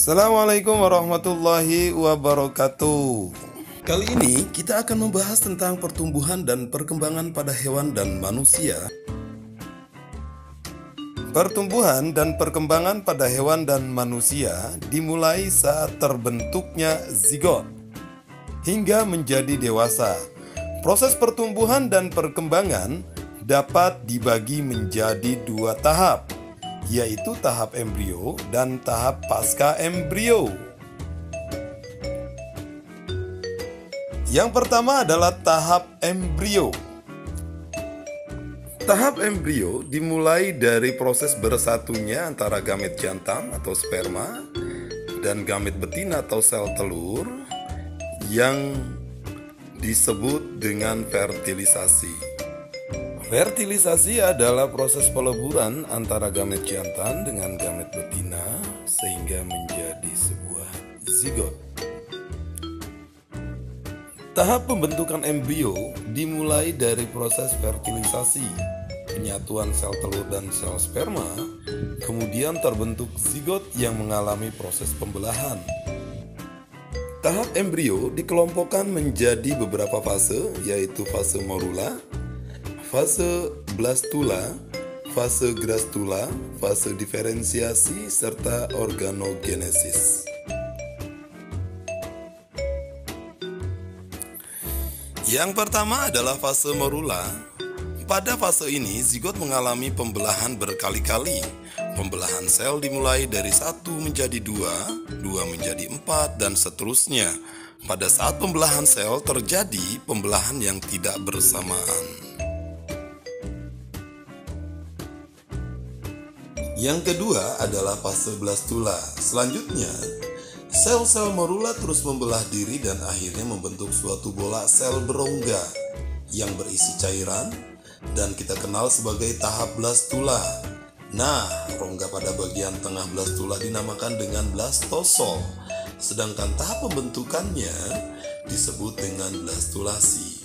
Assalamualaikum warahmatullahi wabarakatuh. Kali ini kita akan membahas tentang pertumbuhan dan perkembangan pada hewan dan manusia. Pertumbuhan dan perkembangan pada hewan dan manusia dimulai saat terbentuknya zigot hingga menjadi dewasa. Proses pertumbuhan dan perkembangan dapat dibagi menjadi dua tahap, yaitu tahap embrio dan tahap pasca embrio. Yang pertama adalah tahap embrio. Tahap embrio dimulai dari proses bersatunya antara gamet jantan atau sperma dan gamet betina atau sel telur yang disebut dengan fertilisasi. Fertilisasi adalah proses peleburan antara gamet jantan dengan gamet betina sehingga menjadi sebuah zigot. Tahap pembentukan embrio dimulai dari proses fertilisasi, penyatuan sel telur dan sel sperma, kemudian terbentuk zigot yang mengalami proses pembelahan. Tahap embrio dikelompokkan menjadi beberapa fase, yaitu fase morula, fase blastula, fase grastula, fase diferensiasi, serta organogenesis. Yang pertama adalah fase morula. Pada fase ini, zigot mengalami pembelahan berkali-kali. Pembelahan sel dimulai dari 1 menjadi 2, 2 menjadi 4, dan seterusnya. Pada saat pembelahan sel terjadi pembelahan yang tidak bersamaan. Yang kedua adalah fase blastula. Selanjutnya, sel-sel morula terus membelah diri dan akhirnya membentuk suatu bola sel berongga yang berisi cairan dan kita kenal sebagai tahap blastula. Nah, rongga pada bagian tengah blastula dinamakan dengan blastosol, sedangkan tahap pembentukannya disebut dengan blastulasi.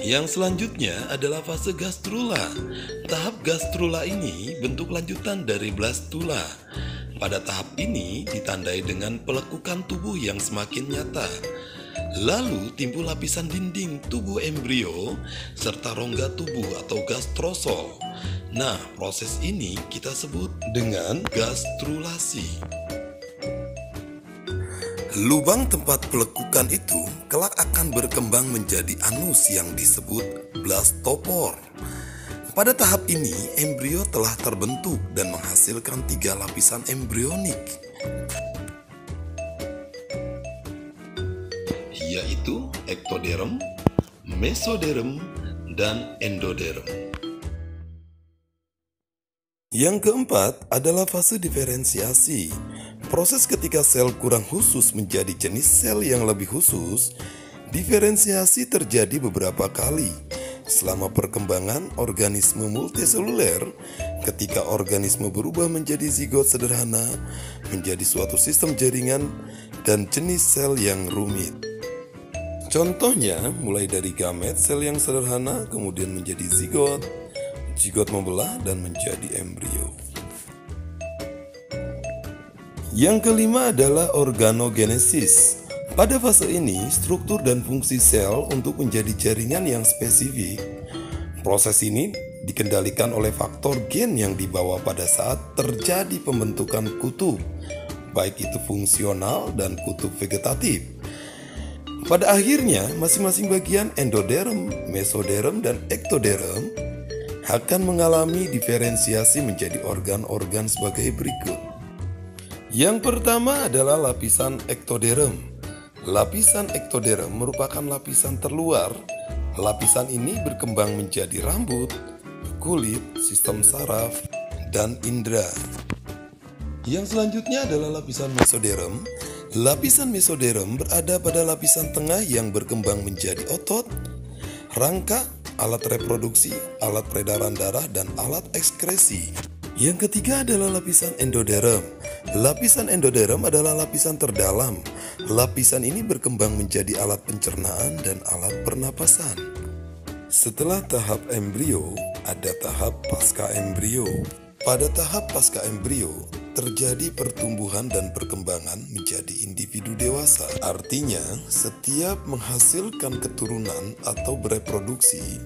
Yang selanjutnya adalah fase gastrula. Tahap gastrula ini bentuk lanjutan dari blastula. Pada tahap ini ditandai dengan pelekukan tubuh yang semakin nyata. Lalu timbul lapisan dinding tubuh embrio serta rongga tubuh atau gastrosol. Nah, proses ini kita sebut dengan gastrulasi. Lubang tempat pelekukan itu kelak akan berkembang menjadi anus yang disebut blastopor. Pada tahap ini, embrio telah terbentuk dan menghasilkan 3 lapisan embrionik, yaitu ektoderm, mesoderm, dan endoderm. Yang keempat adalah fase diferensiasi. Proses ketika sel kurang khusus menjadi jenis sel yang lebih khusus. Diferensiasi terjadi beberapa kali selama perkembangan organisme multiseluler, ketika organisme berubah menjadi zigot sederhana, menjadi suatu sistem jaringan dan jenis sel yang rumit. Contohnya, mulai dari gamet sel yang sederhana, kemudian menjadi zigot, zigot membelah dan menjadi embrio. Yang kelima adalah organogenesis. Pada fase ini, struktur dan fungsi sel untuk menjadi jaringan yang spesifik. Proses ini dikendalikan oleh faktor gen yang dibawa pada saat terjadi pembentukan kutub, baik itu fungsional dan kutub vegetatif. Pada akhirnya, masing-masing bagian endoderm, mesoderm, dan ektoderm akan mengalami diferensiasi menjadi organ-organ sebagai berikut. Yang pertama adalah lapisan ektoderm. Lapisan ektoderm merupakan lapisan terluar. Lapisan ini berkembang menjadi rambut, kulit, sistem saraf, dan indera. Yang selanjutnya adalah lapisan mesoderm. Lapisan mesoderm berada pada lapisan tengah yang berkembang menjadi otot, rangka, alat reproduksi, alat peredaran darah, dan alat ekskresi. Yang ketiga adalah lapisan endoderm. Lapisan endoderm adalah lapisan terdalam. Lapisan ini berkembang menjadi alat pencernaan dan alat pernapasan. Setelah tahap embrio, ada tahap pasca embrio. Pada tahap pasca embrio, terjadi pertumbuhan dan perkembangan menjadi individu dewasa. Artinya, setiap menghasilkan keturunan atau bereproduksi,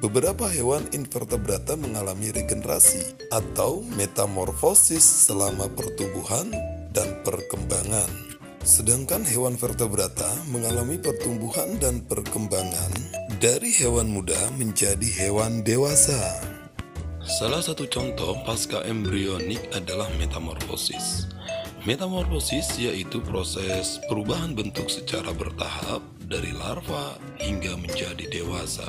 beberapa hewan invertebrata mengalami regenerasi atau metamorfosis selama pertumbuhan dan perkembangan. Sedangkan hewan vertebrata mengalami pertumbuhan dan perkembangan dari hewan muda menjadi hewan dewasa. Salah satu contoh pasca embrionik adalah metamorfosis. Metamorfosis yaitu proses perubahan bentuk secara bertahap dari larva hingga menjadi dewasa.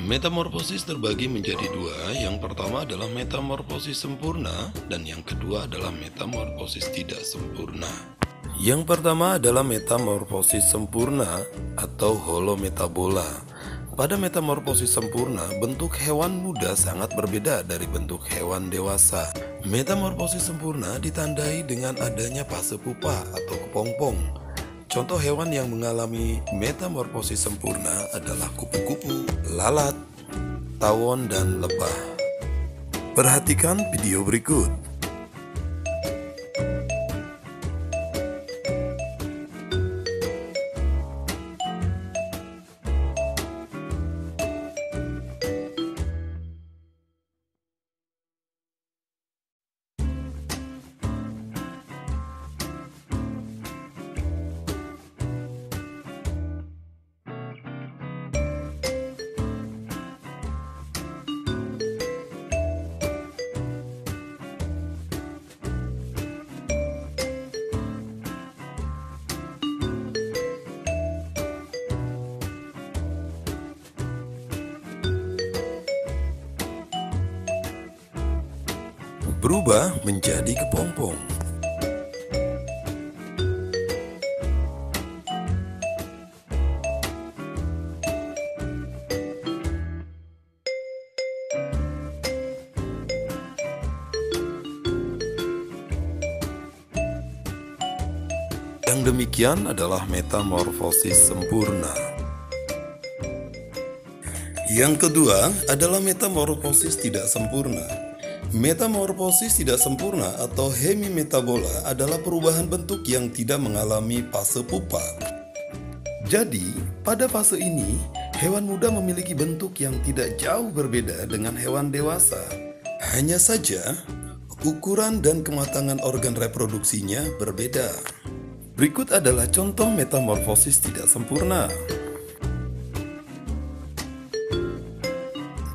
Metamorfosis terbagi menjadi dua. Yang pertama adalah metamorfosis sempurna dan yang kedua adalah metamorfosis tidak sempurna. Yang pertama adalah metamorfosis sempurna atau holometabola. Pada metamorfosis sempurna, bentuk hewan muda sangat berbeda dari bentuk hewan dewasa. Metamorfosis sempurna ditandai dengan adanya fase pupa atau kepompong. Contoh hewan yang mengalami metamorfosis sempurna adalah kupu-kupu, lalat, tawon, dan lebah. Perhatikan video berikut. Berubah menjadi kepompong. Yang demikian adalah metamorfosis sempurna. Yang kedua adalah metamorfosis tidak sempurna. Metamorfosis tidak sempurna atau hemimetabola adalah perubahan bentuk yang tidak mengalami fase pupa. Jadi, pada fase ini, hewan muda memiliki bentuk yang tidak jauh berbeda dengan hewan dewasa. Hanya saja, ukuran dan kematangan organ reproduksinya berbeda. Berikut adalah contoh metamorfosis tidak sempurna.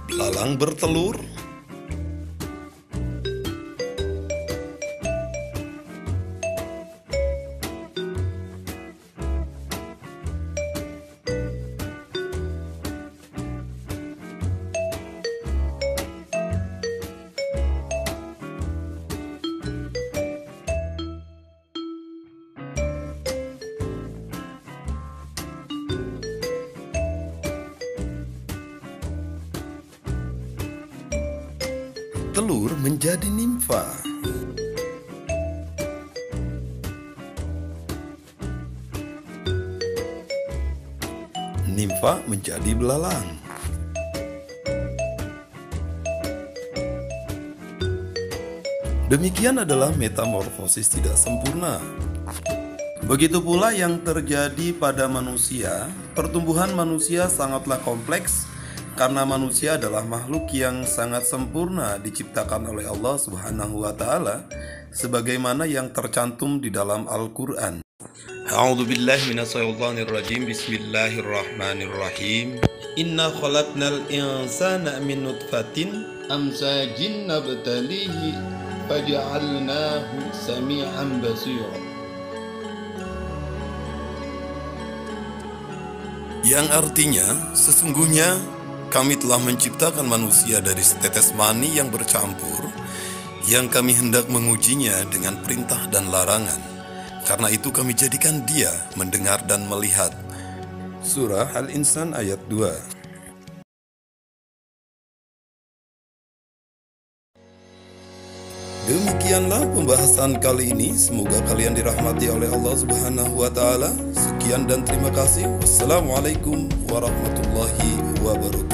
Belalang bertelur. Telur menjadi nimfa. Nimfa menjadi belalang. Demikian adalah metamorfosis tidak sempurna. Begitu pula yang terjadi pada manusia. Pertumbuhan manusia sangatlah kompleks karena manusia adalah makhluk yang sangat sempurna diciptakan oleh Allah Subhanahu wa taala sebagaimana yang tercantum di dalam Al-Qur'an. A'udzu billahi minasyaitonir rajim. Bismillahirrahmanirrahim. Inna khalaqnal insana min nutfatin amsajin nabtalihi faj'alnahu sami'an basira. Yang artinya, sesungguhnya kami telah menciptakan manusia dari setetes mani yang bercampur, yang kami hendak mengujinya dengan perintah dan larangan. Karena itu kami jadikan dia mendengar dan melihat. Surah Al-Insan ayat 2. Demikianlah pembahasan kali ini. Semoga kalian dirahmati oleh Allah Subhanahu wa taala. Sekian dan terima kasih. Wassalamualaikum warahmatullahi wabarakatuh.